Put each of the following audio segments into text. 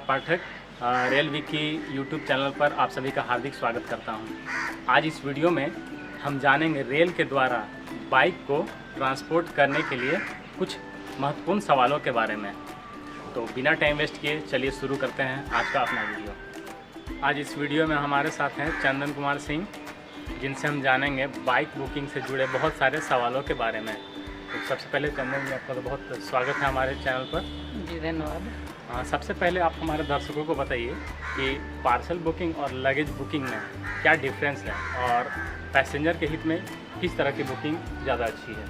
पाठक rail Vicky YouTube channel पर आप सभी का हार्दिक स्वागत करता हूं। आज इस वीडियो में हम जानेंगे रेल के द्वारा बाइक को ट्रांसपोर्ट करने के लिए कुछ महत्वपूर्ण सवालों के बारे में। तो बिना टाइम वेस्ट किए चलिए शुरू करते हैं आज का अपना वीडियो। आज इस वीडियो में हमारे साथ हैं चंदन कुमार सिंह, जिनसे हम जानेंगे बाइक बुकिंग से जुड़े बहुत सारे सवालों के बारे में। तो सबसे पहले चंदन जी, आपका तो बहुत स्वागत है हमारे चैनल पर। जी धन्यवाद। सबसे पहले आप हमारे दर्शकों को बताइए कि पार्सल बुकिंग और लगेज बुकिंग में क्या डिफरेंस है और पैसेंजर के हित में किस तरह की बुकिंग ज़्यादा अच्छी है।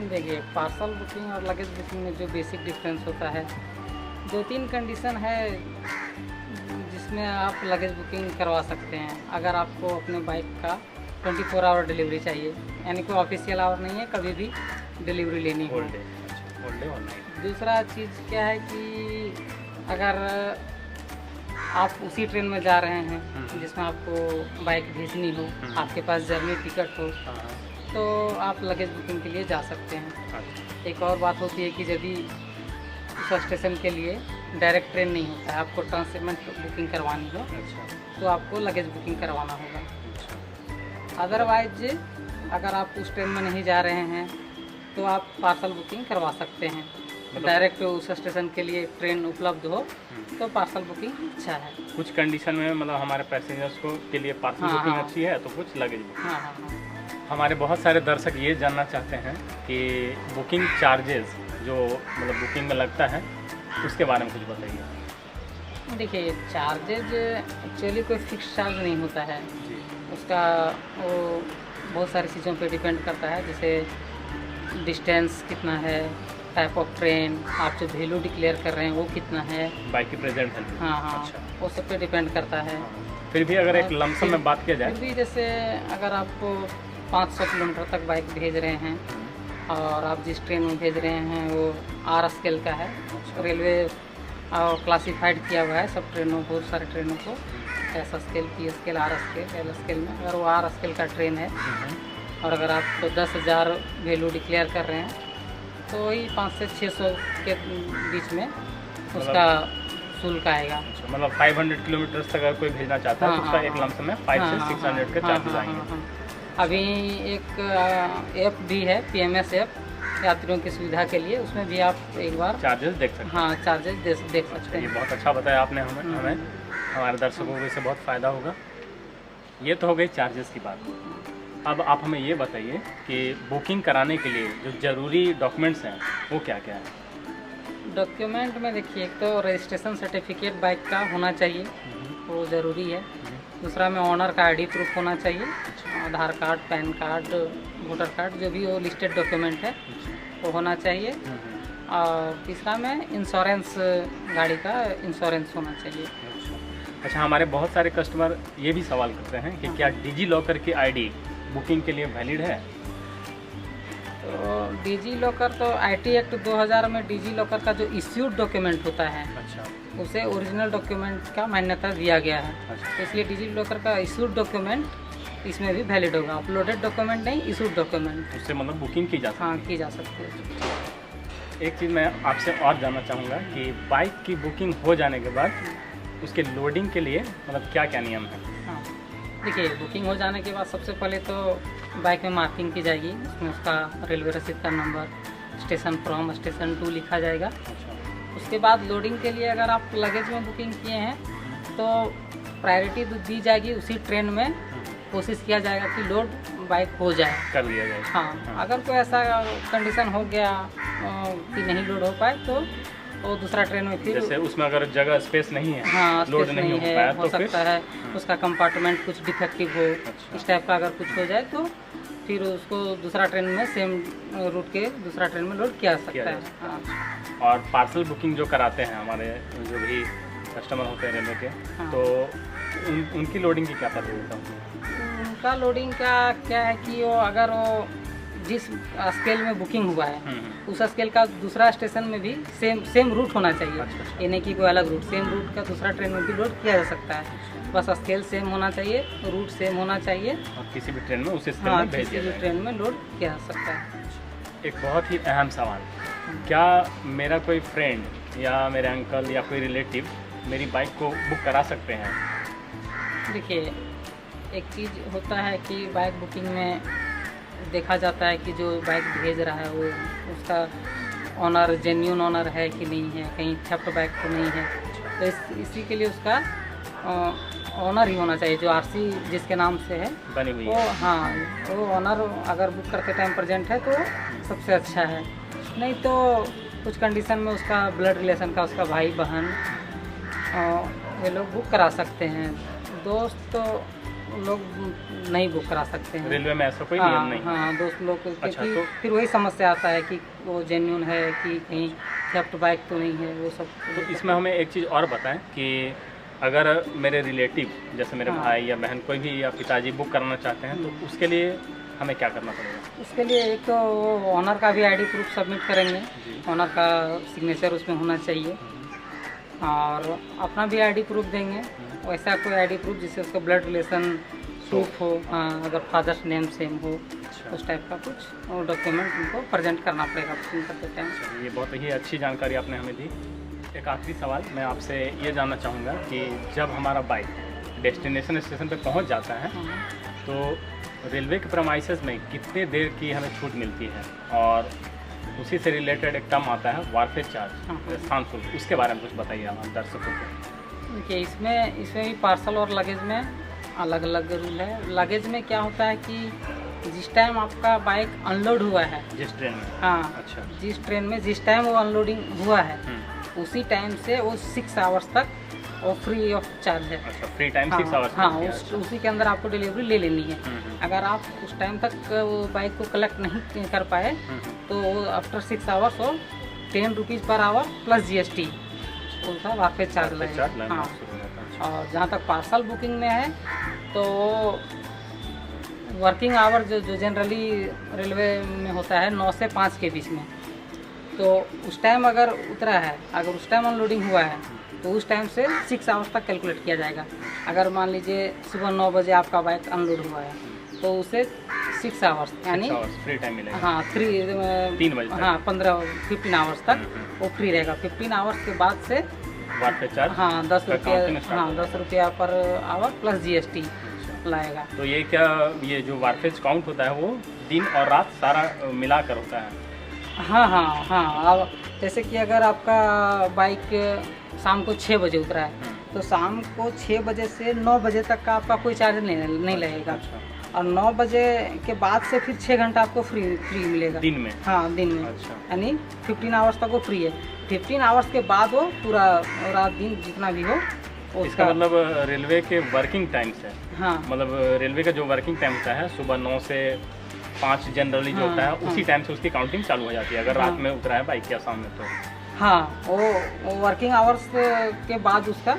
देखिए, पार्सल बुकिंग और लगेज बुकिंग में जो बेसिक डिफरेंस होता है, 2-3 कंडीशन है जिसमें आप लगेज बुकिंग करवा सकते हैं। अगर आपको अपने बाइक का 24 आवर डिलीवरी चाहिए, यानी कोई ऑफिशियल आवर नहीं है, कभी भी डिलीवरी लेनी हो। होल डे और नाइट। दूसरा चीज़ क्या है कि अगर आप उसी ट्रेन में जा रहे हैं जिसमें आपको बाइक भेजनी हो, आपके पास जर्नी टिकट हो, तो आप लगेज बुकिंग के लिए जा सकते हैं। एक और बात होती है कि यदि उस स्टेशन के लिए डायरेक्ट ट्रेन नहीं होता है, आपको ट्रांसपोर्ट बुकिंग करवानी हो, तो आपको लगेज बुकिंग करवाना होगा। अदरवाइज अगर आप उस ट्रेन में नहीं जा रहे हैं तो आप पार्सल बुकिंग करवा सकते हैं। डायरेक्ट उस स्टेशन के लिए ट्रेन उपलब्ध हो तो पार्सल बुकिंग अच्छा है। कुछ कंडीशन में मतलब हमारे पैसेंजर्स को के लिए पार्सल बुकिंग अच्छी है, तो कुछ लगेज बुकिंग। हमारे बहुत सारे दर्शक ये जानना चाहते हैं कि बुकिंग चार्जेस जो मतलब बुकिंग में लगता है, उसके बारे में कुछ बताइए। देखिए, चार्जेज एक्चुअली कोई फिक्स चार्ज नहीं होता है, उसका वो बहुत सारी चीज़ों पे डिपेंड करता है, जैसे डिस्टेंस कितना है, टाइप ऑफ ट्रेन, आप जो वैल्यू डिक्लेयर कर रहे हैं वो कितना है, बाइक की प्रेजेंट है। हाँ, अच्छा। वो सब पे डिपेंड करता है। फिर भी अगर एक लमसम में बात किया जाए, फिर भी जैसे अगर आपको 500 किलोमीटर तक बाइक भेज रहे हैं और आप जिस ट्रेन में भेज रहे हैं वो आर स्केल का है, रेलवे क्लासीफाइड किया हुआ है सब ट्रेनों, बहुत सारे ट्रेनों को S scale, P scale, R scale, L scale में। अगर वो आर स्केल का ट्रेन है और अगर आप तो 10,000 वैल्यू डिक्लेयर कर रहे हैं तो वही 500 से 600 के बीच में उसका शुल्क आएगा। मतलब 500 किलोमीटर तक अगर कोई भेजना चाहता है तो उसका एक लमसम में 500 से 600 के चार्जेस आएंगे। अभी एक ऐप भी है, PMS ऐप, यात्रियों की सुविधा के लिए, उसमें भी आप एक बार चार्जेस देख सकते हैं। हाँ, चार्जेस देख सकते हैं। ये बहुत अच्छा बताया आपने हमें हमारे दर्शकों को इससे बहुत फ़ायदा होगा। ये तो हो गई चार्जेस की बात। अब आप हमें ये बताइए कि बुकिंग कराने के लिए जो ज़रूरी डॉक्यूमेंट्स हैं वो क्या क्या है। डॉक्यूमेंट में देखिए, एक तो रजिस्ट्रेशन सर्टिफिकेट बाइक का होना चाहिए, वो ज़रूरी है। दूसरा में ऑनर का ID प्रूफ होना चाहिए, Aadhaar card, PAN card, voter card, जो भी वो लिस्टेड डॉक्यूमेंट है वो होना चाहिए। और तीसरा में इंश्योरेंस, गाड़ी का इंश्योरेंस होना चाहिए। अच्छा, हमारे बहुत सारे कस्टमर ये भी सवाल करते हैं कि क्या डिजी लॉकर की ID बुकिंग के लिए वैलिड है। तो डिजी लॉकर तो IT एक्ट 2000 में डिजी लॉकर का जो इश्यूड डॉक्यूमेंट होता है, अच्छा, उसे ओरिजिनल डॉक्यूमेंट का मान्यता दिया गया है। अच्छा। तो इसलिए डिजी लॉकर का इश्यूड डॉक्यूमेंट इसमें भी वैलिड होगा। अपलोडेड डॉक्यूमेंट नहीं, इश्यूड डॉक्यूमेंट, उससे मतलब बुकिंग की जा सकती है। हाँ, की जा सकती है। एक चीज़ मैं आपसे और जानना चाहूँगा कि बाइक की बुकिंग हो जाने के बाद उसके लोडिंग के लिए मतलब क्या क्या नियम है। हाँ, देखिए, बुकिंग हो जाने के बाद सबसे पहले तो बाइक में मार्किंग की जाएगी, उसमें उसका रेलवे रसीद का number, station from, station to लिखा जाएगा। अच्छा। उसके बाद लोडिंग के लिए अगर आप लगेज में बुकिंग किए हैं तो प्रायोरिटी दी जाएगी उसी ट्रेन में, कोशिश किया जाएगा कि लोड बाइक हो जाए, कर लिया जाए। हाँ, अगर कोई ऐसा कंडीशन हो गया कि नहीं लोड हो पाए तो वो दूसरा ट्रेन में फिर, जैसे उसमें अगर जगह स्पेस नहीं है, हाँ, लोड नहीं हो पाया, हो सकता है उसका कंपार्टमेंट कुछ डिफेक्टिव हो। अच्छा। इस टाइप का अगर कुछ हो जाए तो फिर उसको दूसरा ट्रेन में, सेम रूट के दूसरा ट्रेन में लोड किया जा सकता है। हाँ। और पार्सल बुकिंग जो कराते हैं हमारे जो भी कस्टमर होते हैं रेलवे के, हाँ, तो उनकी लोडिंग की क्या पता होता है। उनका लोडिंग का क्या है कि वो अगर वो जिस स्केल में बुकिंग हुआ है उस स्केल का दूसरा स्टेशन में भी सेम रूट होना चाहिए। अच्छा। ये नहीं कि कोई अलग रूट, सेम रूट का दूसरा ट्रेन में भी लोड किया जा सकता है। बस स्केल सेम होना चाहिए, रूट सेम होना चाहिए, और किसी भी ट्रेन में उसी स्केल में भेज दिया किसी भी ट्रेन में लोड किया जा सकता है। एक बहुत ही अहम सवाल, क्या मेरा कोई फ्रेंड या मेरे अंकल या कोई रिलेटिव मेरी बाइक को बुक करा सकते हैं? देखिए, एक चीज़ होता है कि बाइक बुकिंग में देखा जाता है कि जो बाइक भेज रहा है वो उसका ऑनर जेन्युइन ऑनर है कि नहीं है, कहीं थेफ्ट बाइक तो नहीं है। तो इसी के लिए उसका ऑनर ही होना चाहिए, जो आरसी जिसके नाम से है बनी हुई वो है। हाँ, वो ऑनर अगर बुक करते टाइम प्रेजेंट है तो सबसे अच्छा है। नहीं तो कुछ कंडीशन में उसका ब्लड रिलेशन का, उसका भाई बहन, ये लोग बुक करा सकते हैं। दोस्त तो लोग नहीं बुक करा सकते हैं। रेलवे में ऐसा कोई नियम नहीं? हाँ, दोस्त लोग अच्छा, क्योंकि तो फिर वही समस्या आता है कि वो जेन्युइन है कि कहीं थेफ्ट बाइक तो नहीं है, वो सब। तो इसमें हमें एक चीज़ और बताएं कि अगर मेरे रिलेटिव जैसे मेरे हाँ। भाई या बहन कोई भी या पिताजी बुक करना चाहते हैं तो उसके लिए हमें क्या करना पड़ेगा? उसके लिए एक तो वो ऑनर का भी आईडी प्रूफ सबमिट करेंगे, जी। ऑनर का सिग्नेचर उसमें होना चाहिए, और अपना भी आईडी प्रूफ देंगे। वैसा कोई आईडी प्रूफ जिससे उसका ब्लड रिलेशन प्रूफ हो, हाँ, अगर फादर्स नेम सेम हो, अच्छा। उस टाइप का कुछ डॉक्यूमेंट उनको प्रेजेंट करना पड़ेगा बुकिंग करते टाइम। ये बहुत ही अच्छी जानकारी आपने हमें दी। एक आखिरी सवाल मैं आपसे ये जानना चाहूँगा कि जब हमारा बाइक डेस्टिनेशन स्टेशन पे पहुँच जाता है तो रेलवे के प्रमाइसेस में कितने देर की हमें छूट मिलती है, और उसी से रिलेटेड एक टर्म आता है वारफेज चार्ज, स्थान शुल्क, उसके बारे में कुछ बताइए आप दर्शकों को। देखिए, इसमें भी पार्सल और लगेज में अलग अलग रूल है। लगेज में क्या होता है कि जिस टाइम आपका बाइक अनलोड हुआ है, जिस ट्रेन में? हाँ, अच्छा। जिस ट्रेन में जिस टाइम वो अनलोडिंग हुआ है उसी टाइम से वो 6 आवर्स तक वो फ्री ऑफ चार्ज है। अच्छा, फ्री टाइम 6 आवर्स? हाँ, उसी के अंदर आपको डिलीवरी ले लेनी है। अगर आप उस टाइम तक वो बाइक को कलेक्ट नहीं कर पाए तो आफ्टर 6 आवर्स वो 10 rupees per hour plus GST उसका वापस चार्ज लगेगा। हाँ, और जहाँ तक पार्सल बुकिंग में है तो वर्किंग आवर जो जनरली रेलवे में होता है 9 से 5 के बीच में, तो उस टाइम अगर उतरा है, अगर उस टाइम अनलोडिंग हुआ है तो उस टाइम से 6 आवर्स तक कैलकुलेट किया जाएगा। अगर मान लीजिए सुबह 9 बजे आपका बाइक अनलोड हुआ है तो उसे 6 आवर्स यानी फ्री टाइम मिलेगा। हाँ, 3 बजे तक। हाँ, 15 आवर्स तक वो फ्री रहेगा। 15 आवर्स के बाद से वारफेज चार्ज, हाँ, 10 रुपया, हाँ, 10 रुपया पर आवर प्लस GST लाएगा। तो ये क्या, ये जो वारफेज काउंट होता है वो दिन और रात सारा मिलाकर होता है? हाँ हाँ हाँ, अब जैसे कि अगर आपका बाइक शाम को 6 बजे उतरा है तो शाम को 6 बजे से 9 बजे तक का आपका कोई चार्ज नहीं लगेगा। अच्छा। और 9 बजे के बाद से फिर 6 घंटा आपको फ्री मिलेगा दिन में? हाँ, दिन में। अच्छा। यानी 15 आवर्स तक वो फ्री है। 15 आवर्स के बाद वो पूरा रात दिन जितना भी हो इसका मतलब रेलवे के वर्किंग टाइम से, हाँ, मतलब रेलवे का जो वर्किंग टाइम होता है सुबह 9 से 5 जनरली जो होता है उसी टाइम से उसकी काउंटिंग चालू हो जाती है अगर रात में उतरा है बाइक या शाम में तो? हाँ, वो वर्किंग आवर्स के बाद उसका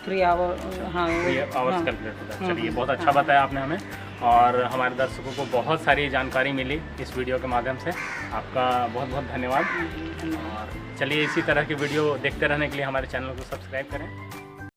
फ्री आवर, हाँ, फ्री आवर्स कैलकुलेट होता है। चलिए, बहुत अच्छा बताया आपने हमें, और हमारे दर्शकों को बहुत सारी जानकारी मिली इस वीडियो के माध्यम से। आपका बहुत बहुत धन्यवाद। और चलिए, इसी तरह की वीडियो देखते रहने के लिए हमारे चैनल को सब्सक्राइब करें।